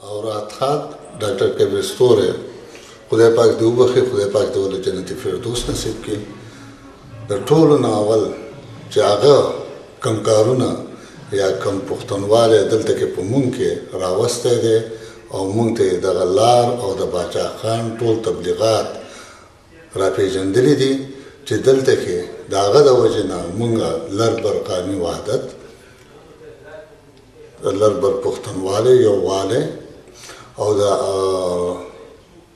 او راتخات ډاکټر کبیر ستوری خدای پاک دې وبخښي، خدای پاک دې ولې جنت فردوس نصیب کړي. د ټولو نه اول چې هغه کم کارونه یا کم پښتونوالی دلته کې په مونږ کې راوستی دی او مونږ ته یې دغه لار او د باچا خان ټول تبلیغات راپېژندلي دي چې دلته کې د هغه د وجې نه مونږ لر بر قومي وحدت، د لر بر پښتونوالی یووالی او د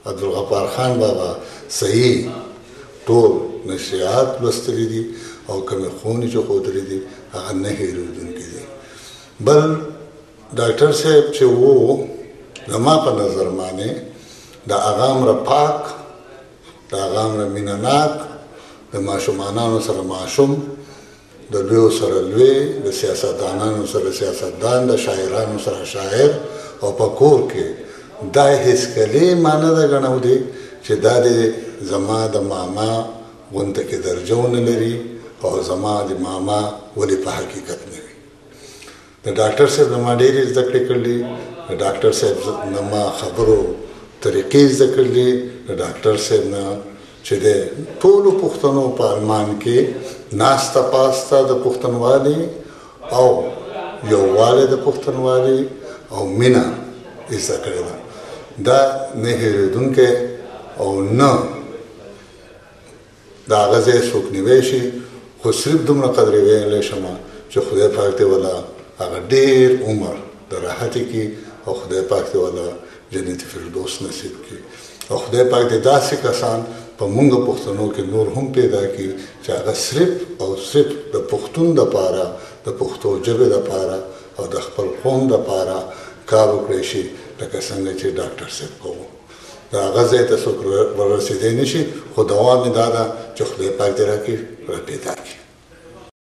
عبدالغفار خان بابا صحیح ټول نشریات لوستلي دي او کومې ښوونې چې ښودلي دي هغه نه هېرېدونکي دي. بل ډاکټر صاحب چې و زما په نظر باندې د هغه امره پاک، د هغه امره مینه ناک، د ماشومانانو سره ماشوم، د لویو سره لوی، د سیاستدانانو سره سیاستدان، د شاعرانو سره شاعر، او په کور کې دا هیڅ کلې معنی ده ګڼودې چې دا د زما د ماما غونته کې درجه ونه لري او زما د ماما ولې په حقیقت نه وي. د ډاکټر صاحب زما ډېرې زده کړې کړلې، د ډاکټر صاحب زما خبرو طریقې زده کړلې، د ډاکټر صاحب نه چې د ټولو پښتنو په ارمان کې ناسته پاسته د پښتونوالي او یووالی د پښتونوالي او مینه زده کړې ده. دا نه هېرېدونکی او نه د هغه ځای څوک نیوی شي، خو صرف دومره قدرې ویلی شم چې خدای پاک دې وله هغه ډېر عمر د راحتې کړي او خدای پاک دې وله جنت فردوس نصیب کړي او خدای پاک دې داسې کسان په مونږ پښتنو کې نور هم پیدا کړي چې هغه صرف او صرف د پښتون دپاره، د پښتو ژبې دپاره او د خپل قوم دپاره کار وکړی شي لکه څنګه چې ډاکټر صاحب کوو. د هغه ځای ته څوک ورسېدی نه شي، خو دوا مې دا ده چې خدای پاک دې راکړي را پیدا کړي.